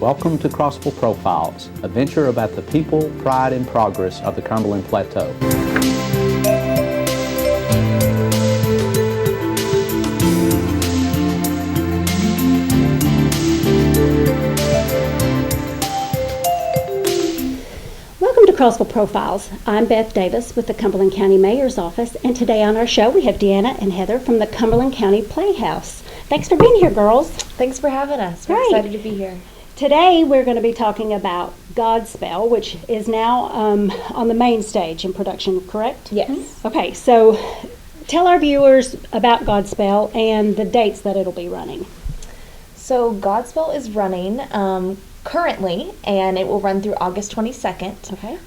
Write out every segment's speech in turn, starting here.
Welcome to Gospel Profiles, a venture about the people, pride, and progress of the Cumberland Plateau. Welcome to Gospel Profiles. I'm Beth Davis with the Cumberland County Mayor's Office, and today on our show we have Deanna and Heather from the Cumberland County Playhouse. Thanks for being here, girls. Thanks for having us. We're excited to be here. Today we're going to be talking about Godspell, which is now on the main stage in production, correct? Yes. Okay, so tell our viewers about Godspell and the dates that it'll be running. So Godspell is running currently, and it will run through August 22nd. Okay.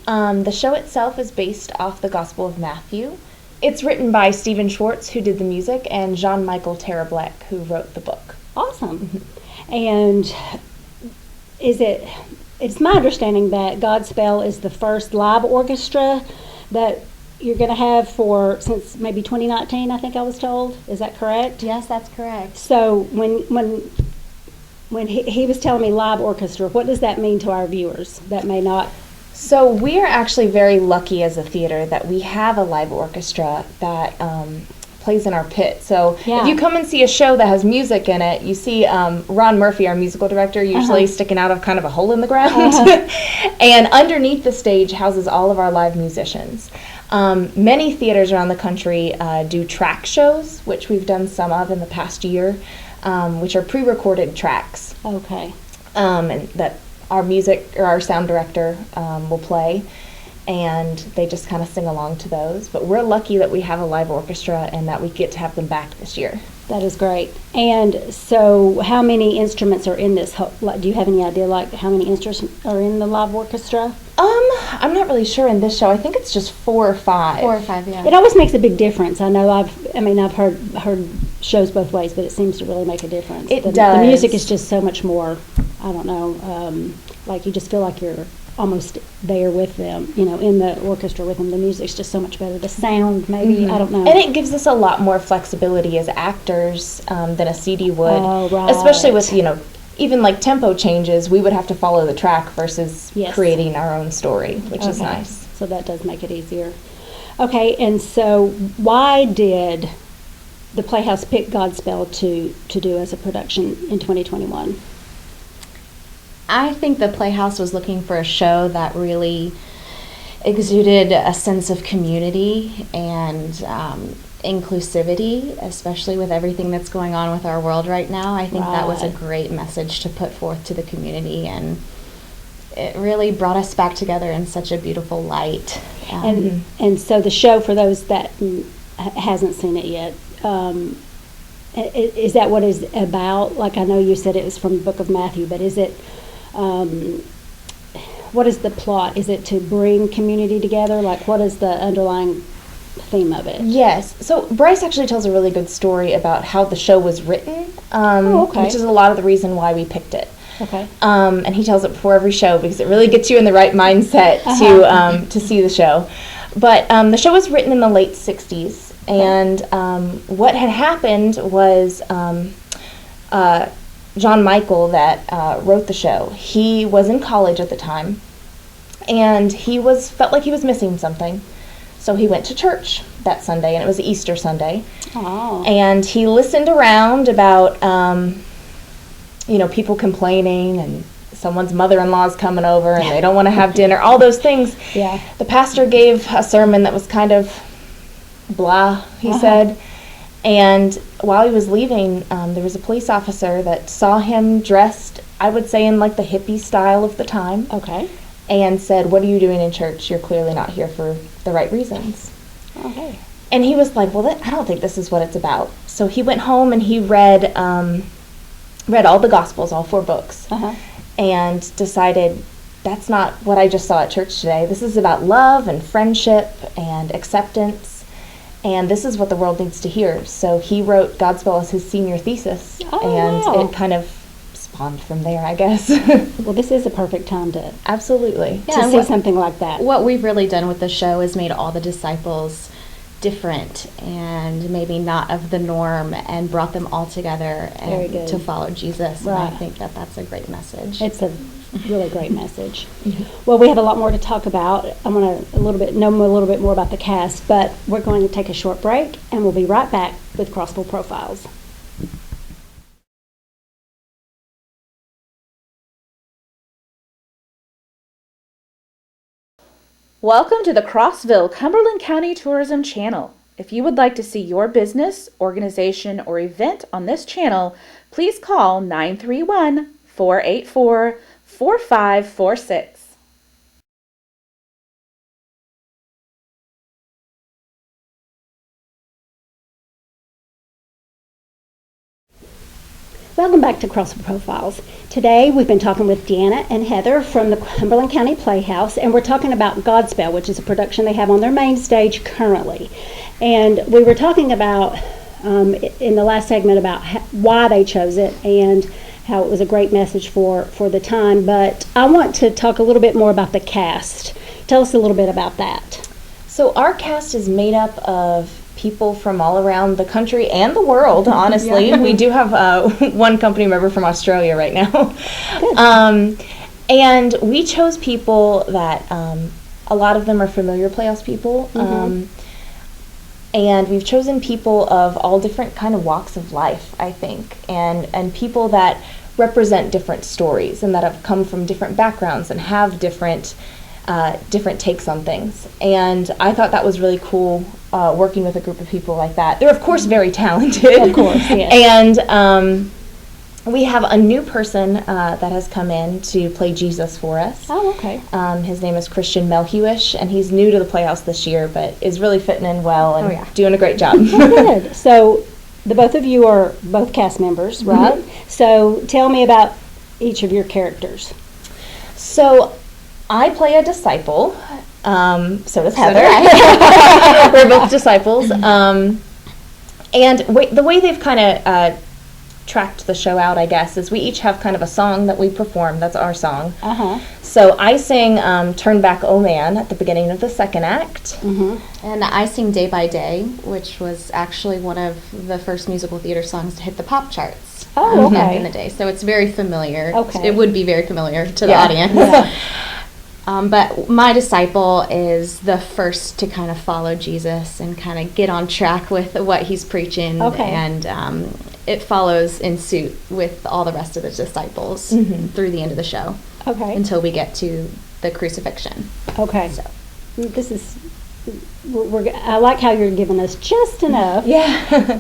The show itself is based off the Gospel of Matthew. It's written by Stephen Schwartz, who did the music, and Jean-Michel Terrebleck, who wrote the book. Awesome. And it's my understanding that Godspell is the first live orchestra that you're going to have since maybe 2019, I think I was told. Is that correct? Yes, that's correct. So when he was telling me live orchestra, what does that mean to our viewers that may not? So we are actually very lucky as a theater that we have a live orchestra that plays in our pit. So if you come and see a show that has music in it, you see Ron Murphy, our musical director, usually sticking out of kind of a hole in the ground. And underneath the stage houses all of our live musicians. Many theaters around the country do track shows, which we've done some of in the past year, which are pre-recorded tracks. Okay. And that our music or our sound director will play, and they just kind of sing along to those. But we're lucky that we have a live orchestra and that we get to have them back this year. That is great. And so how many instruments are in this? Do you have any idea how many instruments are in the live orchestra? I'm not really sure in this show. I think it's just 4 or 5. 4 or 5, yeah. It always makes a big difference. I know I've heard shows both ways, but it seems to really make a difference. It does. The music is just so much more, I don't know, like you just feel like you're almost there with them, in the orchestra with them. The music's just so much better. The sound, maybe, I don't know. And it gives us a lot more flexibility as actors than a CD would. Oh, right. Especially with, even like tempo changes, we would have to follow the track versus creating our own story, which is nice. So that does make it easier. Okay, and so why did the Playhouse pick Godspell to do as a production in 2021? I think the Playhouse was looking for a show that really exuded a sense of community and inclusivity, especially with everything that's going on with our world right now. I think that was a great message to put forth to the community, and it really brought us back together in such a beautiful light. And so the show, for those that hasn't seen it yet, is that what it's about? Like, I know you said it was from the book of Matthew, but is it, what is the plot? Is it to bring community together? Like, what is the underlying theme of it? Yes. So Bryce actually tells a really good story about how the show was written, which is a lot of the reason why we picked it. Okay. And he tells it before every show because it really gets you in the right mindset to see the show. But the show was written in the late 60s, and what had happened was John Michael that wrote the show, he was in college at the time, and he felt like he was missing something. So he went to church that Sunday, and it was Easter Sunday. Oh. And he listened around about, people complaining, and someone's mother-in-law's coming over, and they don't want to have dinner, all those things. Yeah. The pastor gave a sermon that was kind of blah, he said. And while he was leaving, there was a police officer that saw him dressed, I would say, in like the hippie style of the time. Okay. And said, "What are you doing in church? You're clearly not here for the right reasons." Okay. And he was like, "Well, I don't think this is what it's about." So he went home and he read all the Gospels, all 4 books, and decided, that's not what I just saw at church today. This is about love and friendship and acceptance, and this is what the world needs to hear. So he wrote Godspell as his senior thesis, and it kind of spawned from there, I guess. Well, this is a perfect time to Absolutely. to see something like that. What we've really done with the show is made all the disciples different and maybe not of the norm, and brought them all together and to follow Jesus. Right. And I think that that's a great message. It's a really great message. Well, we have a lot more to talk about. I want to know a little bit more about the cast, but we're going to take a short break, and we'll be right back with Crossville Profiles. Welcome to the Crossville, Cumberland County Tourism Channel. If you would like to see your business, organization, or event on this channel, please call 931-484-4546. Welcome back to Crossville Profiles. Today we've been talking with Deanna and Heather from the Cumberland County Playhouse, and we're talking about Godspell, which is a production they have on their main stage currently. And we were talking about, in the last segment, about why they chose it and how it was a great message for the time. But I want to talk a little bit more about the cast. Tell us a little bit about that. So our cast is made up of people from all around the country and the world, honestly. Yeah. We do have one company member from Australia right now. And we chose people that a lot of them are familiar Playhouse people. And we've chosen people of all different kind of walks of life, I think, and people that represent different stories and that have come from different backgrounds and have different takes on things. And I thought that was really cool, working with a group of people like that. They're, of course, very talented. Of course, yes. And we have a new person that has come in to play Jesus for us. Oh, okay. His name is Christian Melhewish, and he's new to the Playhouse this year, but is really fitting in well and doing a great job. Oh, good. So the both of you are both cast members, right? Mm-hmm. So tell me about each of your characters. So I play a disciple. So does Heather. We're both disciples. And the way they've kind of tracked the show out, I guess, is we each have kind of a song that we perform. That's our song. So I sing Turn Back, Oh Man at the beginning of the second act. And I sing Day by Day, which was actually one of the first musical theater songs to hit the pop charts. Oh, okay. Back in the day. So it's very familiar. Okay. It would be very familiar to the audience. Yeah. But my disciple is the first to kind of follow Jesus and kind of get on track with what he's preaching. Okay. And it follows in suit with all the rest of the disciples through the end of the show. Okay. Until we get to the crucifixion. Okay. So. This is, I like how you're giving us just enough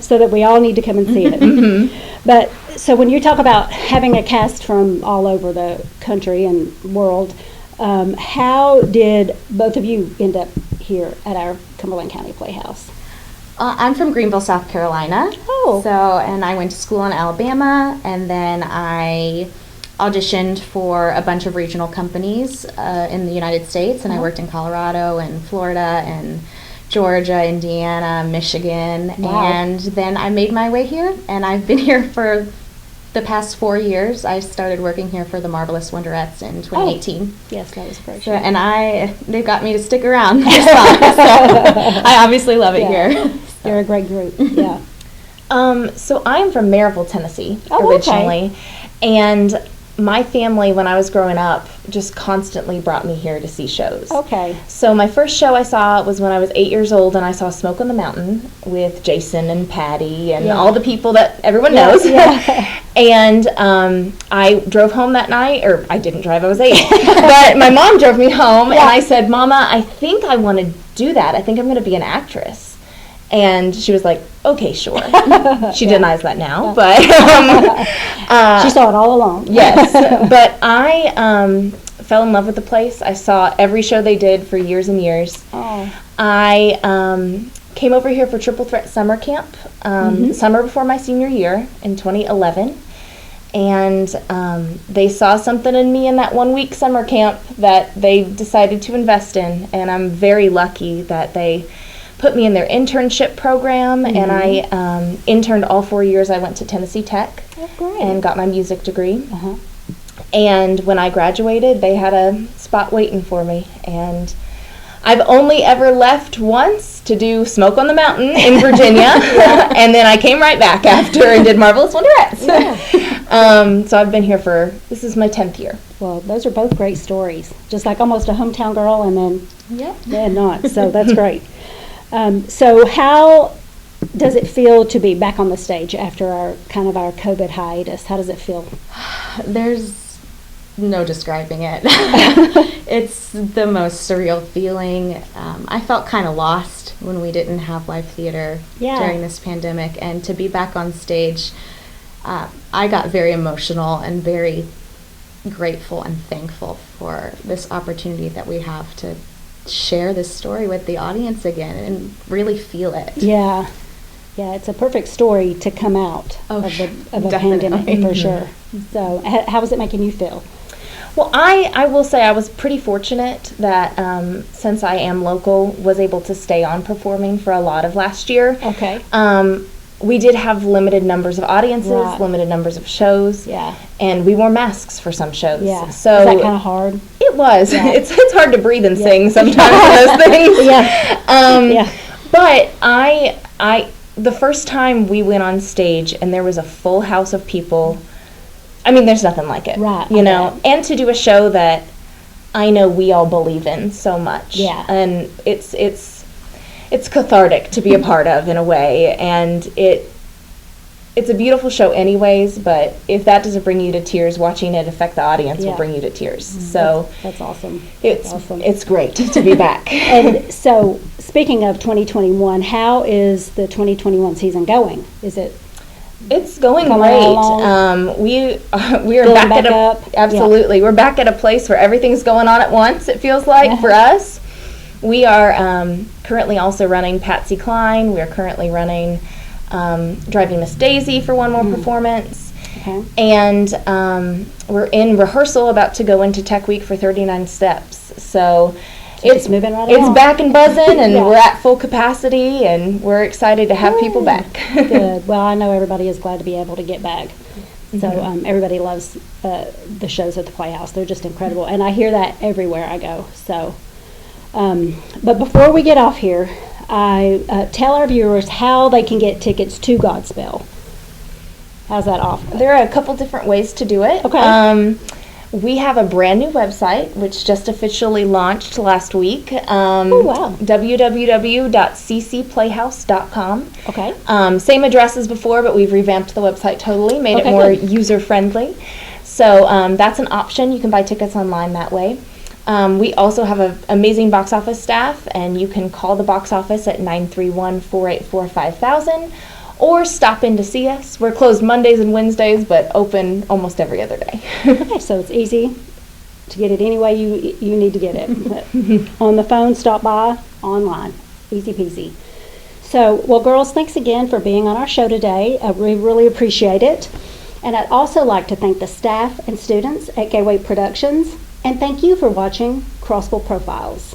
so that we all need to come and see it. But so when you talk about having a cast from all over the country and world, how did both of you end up here at our Cumberland County Playhouse? I'm from Greenville, South Carolina. Oh. So, and I went to school in Alabama, and then I auditioned for a bunch of regional companies in the United States, and I worked in Colorado and Florida and Georgia, Indiana, Michigan, and then I made my way here, and I've been here for the past 4 years. I started working here for the Marvelous Wonderettes in 2018. Oh, yes, that was a great show. So, and they've got me to stick around this long, so I obviously love it here. So. You're a great group, yeah. So I'm from Maryville, Tennessee, originally, and my family, when I was growing up, just constantly brought me here to see shows. Okay. So my first show I saw was when I was 8 years old, and I saw Smoke on the Mountain with Jason and Patty and all the people that everyone knows. Yeah. And I drove home that night, or I didn't drive, I was 8. But my mom drove me home, and I said, Mama, I think I want to do that. I think I'm going to be an actress. And she was like, okay, sure. She denies that now, but she saw it all along. Yes, but I fell in love with the place. I saw every show they did for years and years. Oh. I came over here for Triple Threat Summer Camp, summer before my senior year in 2011. And they saw something in me in that 1 week summer camp that they decided to invest in. And I'm very lucky that they put me in their internship program, and I interned all 4 years. I went to Tennessee Tech and got my music degree. And when I graduated, they had a spot waiting for me. And I've only ever left once, to do Smoke on the Mountain in Virginia, and then I came right back after and did Marvelous Wonderettes. Yeah. So I've been here this is my 10th year. Well, those are both great stories. Just like almost a hometown girl and then not. So that's great. So how does it feel to be back on the stage after our COVID hiatus? How does it feel? There's no describing it. It's the most surreal feeling. I felt kind of lost when we didn't have live theater during this pandemic, and to be back on stage, I got very emotional and very grateful and thankful for this opportunity that we have to share this story with the audience again and really feel it. Yeah, it's a perfect story to come out of a pandemic for sure. So how is it making you feel? Well, I will say I was pretty fortunate that since I am local, was able to stay on performing for a lot of last year. Okay. We did have limited numbers of audiences, limited numbers of shows. Yeah. And we wore masks for some shows. Yeah. So is that kind of hard? It was. Yeah. It's hard to breathe and sing sometimes in those things. Yeah. But the first time we went on stage and there was a full house of people, I mean, there's nothing like it. Right. You know, and to do a show that I know we all believe in so much. Yeah. And it's cathartic to be a part of in a way, and it's a beautiful show anyways, but if that doesn't bring you to tears, watching it affect the audience will bring you to tears. So that's awesome. It's great to be back. And so, speaking of 2021, how is the 2021 season going? It's going coming great. along? We are Building back up? Absolutely. Yeah. We're back at a place where everything's going on at once, it feels like, for us. We are currently also running Patsy Cline. We are currently running Driving Miss Daisy for one more performance. Okay. And we're in rehearsal, about to go into Tech Week for 39 Steps. So it's moving right It's along. back and buzzing, and we're at full capacity, and we're excited to have people back. Good. Well, I know everybody is glad to be able to get back. So everybody loves the shows at the Playhouse. They're just incredible, and I hear that everywhere I go. So, but before we get off here, I tell our viewers how they can get tickets to Godspell. How's that offer? There are a couple different ways to do it. Okay. We have a brand new website, which just officially launched last week. Oh, wow. www.ccplayhouse.com. Okay. Same address as before, but we've revamped the website totally, made it more user-friendly. So that's an option. You can buy tickets online that way. We also have an amazing box office staff, and you can call the box office at 931-484-5000. Or stop in to see us. We're closed Mondays and Wednesdays, but open almost every other day. Okay, so it's easy to get it any way you need to get it. On the phone, stop by, online. Easy peasy. So, well, girls, thanks again for being on our show today. We really appreciate it. And I'd also like to thank the staff and students at Gateway Productions. And thank you for watching Crossville Profiles.